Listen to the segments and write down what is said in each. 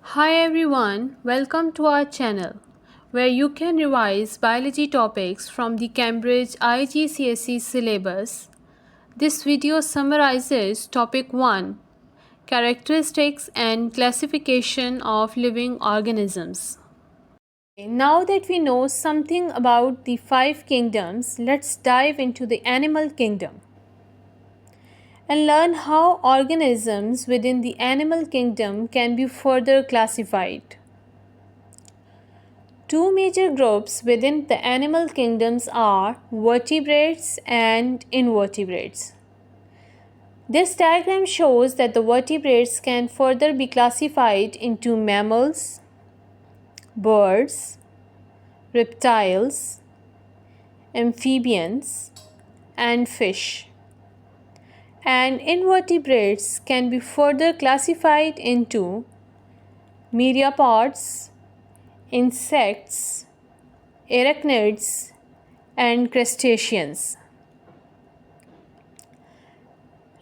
Hi everyone, welcome to our channel where you can revise biology topics from the Cambridge IGCSE syllabus. This video summarizes topic 1, characteristics and classification of living organisms. Now that we know something about the 5 kingdoms, let's dive into the animal kingdom and learn how organisms within the animal kingdom can be further classified. Two major groups within the animal kingdoms are vertebrates and invertebrates. This diagram shows that the vertebrates can further be classified into mammals, birds, reptiles, amphibians, and fish. And invertebrates can be further classified into myriapods, insects, arachnids, and crustaceans.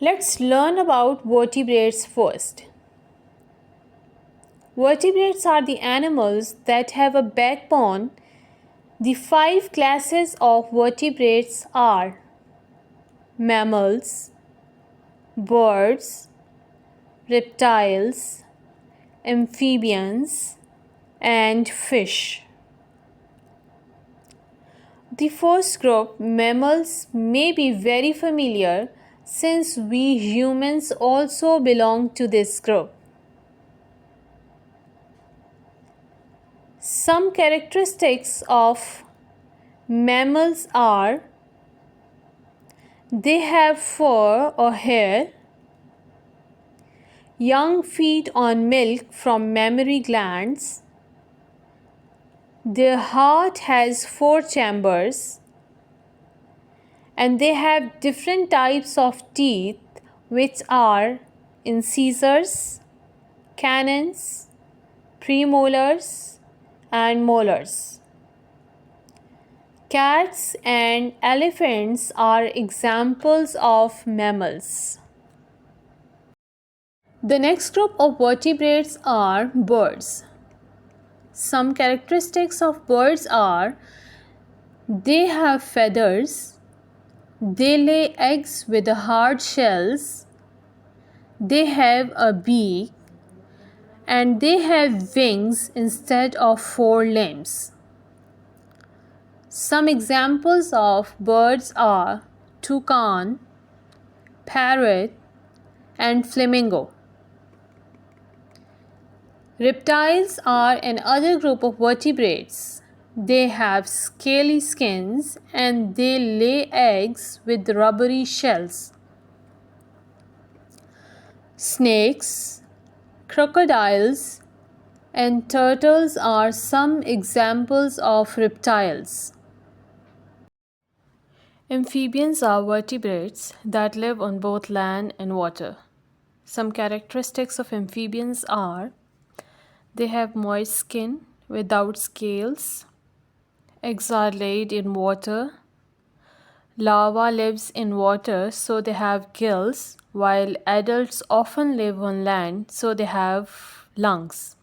Let's learn about vertebrates first. Vertebrates are the animals that have a backbone. The 5 classes of vertebrates are mammals, birds, reptiles, amphibians, and fish. The first group, mammals, may be very familiar since we humans also belong to this group. Some characteristics of mammals are they have fur or hair, young feed on milk from mammary glands, their heart has 4 chambers, and they have different types of teeth which are incisors, canines, premolars, and molars. Cats and elephants are examples of mammals. The next group of vertebrates are birds. Some characteristics of birds are they have feathers, they lay eggs with hard shells, they have a beak, and they have wings instead of 4 limbs. Some examples of birds are toucan, parrot, and flamingo. Reptiles are another group of vertebrates. They have scaly skins and they lay eggs with rubbery shells. Snakes, crocodiles, and turtles are some examples of reptiles. Amphibians are vertebrates that live on both land and water. Some characteristics of amphibians are they have moist skin without scales, eggs are laid in water, larva lives in water so they have gills, while adults often live on land so they have lungs.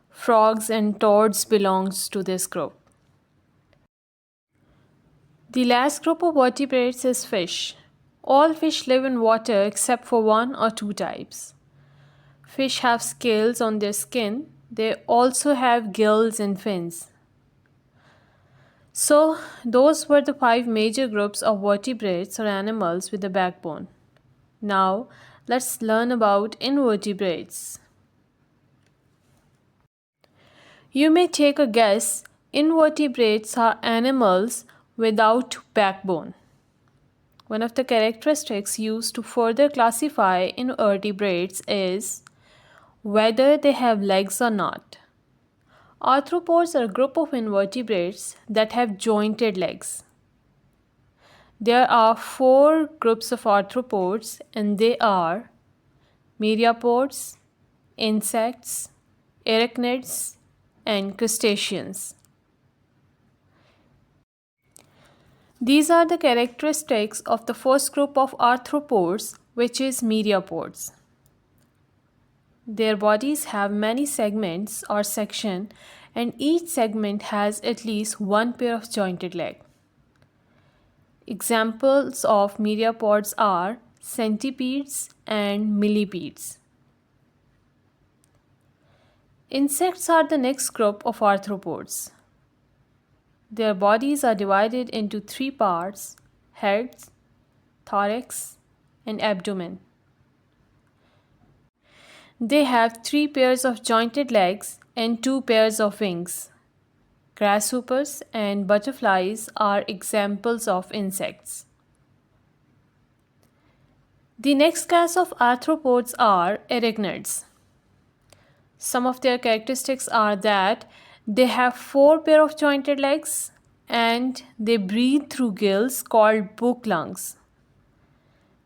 Frogs and toads belongs to this group. The last group of vertebrates is fish. All fish live in water except for 1 or 2 types. Fish have scales on their skin. They also have gills and fins. So, those were the 5 major groups of vertebrates or animals with a backbone. Now, let's learn about invertebrates. You may take a guess, invertebrates are animals without backbone. One of the characteristics used to further classify invertebrates is whether they have legs or not. Arthropods are a group of invertebrates that have jointed legs. There are 4 groups of arthropods and they are myriapods, insects, arachnids, and crustaceans. These are the characteristics of the first group of arthropods, which is myriapods. Their bodies have many segments or section, and each segment has at least one pair of jointed legs. Examples of myriapods are centipedes and millipedes. Insects are the next group of arthropods. Their bodies are divided into three parts: heads, thorax, and abdomen. They have 3 pairs of jointed legs and 2 pairs of wings. Grasshoppers and butterflies are examples of insects. The next class of arthropods are arachnids. Some of their characteristics are that they have 4 pair of jointed legs and they breathe through gills called book lungs.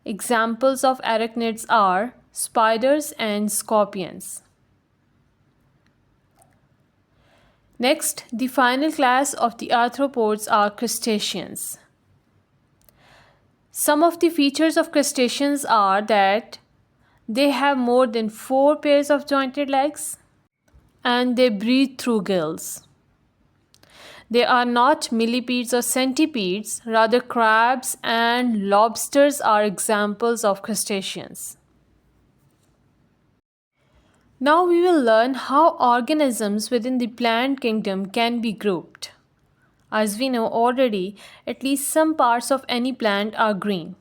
Examples of arachnids are spiders and scorpions. Next, the final class of the arthropods are crustaceans. Some of the features of crustaceans are that they have more than 4 pairs of jointed legs and they breathe through gills. They are not millipedes or centipedes, rather crabs and lobsters are examples of crustaceans. Now we will learn how organisms within the plant kingdom can be grouped. As we know already, at least some parts of any plant are green.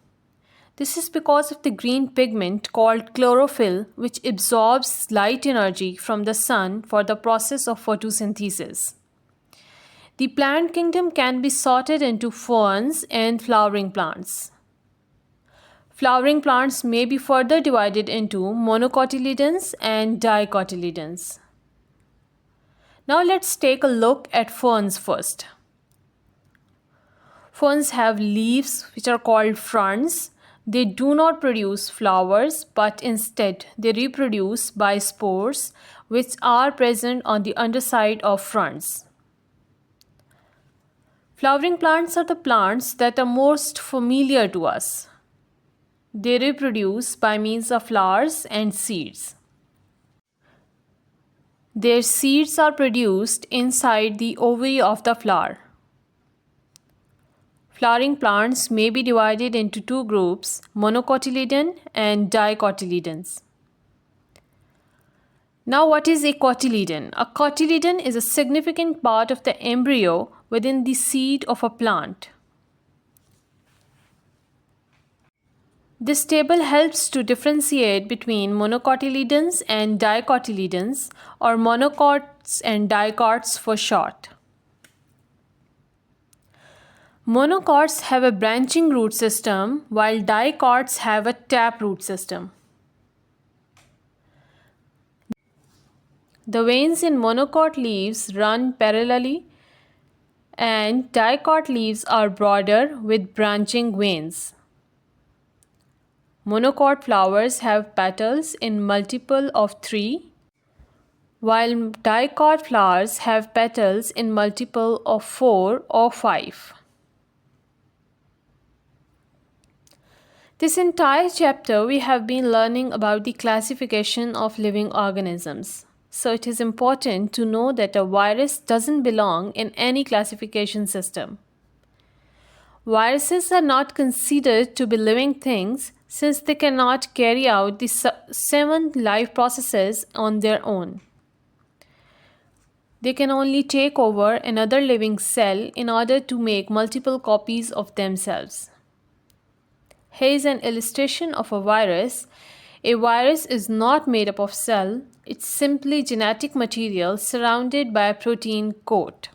This is because of the green pigment called chlorophyll, which absorbs light energy from the sun for the process of photosynthesis. The plant kingdom can be sorted into ferns and flowering plants. Flowering plants may be further divided into monocotyledons and dicotyledons. Now let's take a look at ferns first. Ferns have leaves which are called fronds. They do not produce flowers, but instead they reproduce by spores which are present on the underside of fronds. Flowering plants are the plants that are most familiar to us. They reproduce by means of flowers and seeds. Their seeds are produced inside the ovary of the flower. Flowering plants may be divided into 2 groups, monocotyledon and dicotyledons. Now what is a cotyledon? A cotyledon is a significant part of the embryo within the seed of a plant. This table helps to differentiate between monocotyledons and dicotyledons, or monocots and dicots for short. Monocots have a branching root system, while dicots have a taproot system. The veins in monocot leaves run parallelly, and dicot leaves are broader with branching veins. Monocot flowers have petals in multiple of 3, while dicot flowers have petals in multiple of 4 or 5. This entire chapter we have been learning about the classification of living organisms. So it is important to know that a virus doesn't belong in any classification system. Viruses are not considered to be living things since they cannot carry out the 7 life processes on their own. They can only take over another living cell in order to make multiple copies of themselves. Here is an illustration of a virus. A virus is not made up of cell, it's simply genetic material surrounded by a protein coat.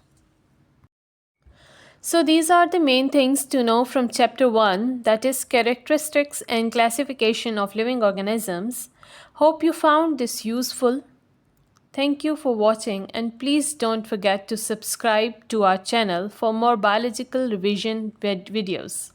So these are the main things to know from chapter 1, that is characteristics and classification of living organisms. Hope you found this useful. Thank you for watching, and please don't forget to subscribe to our channel for more biological revision videos.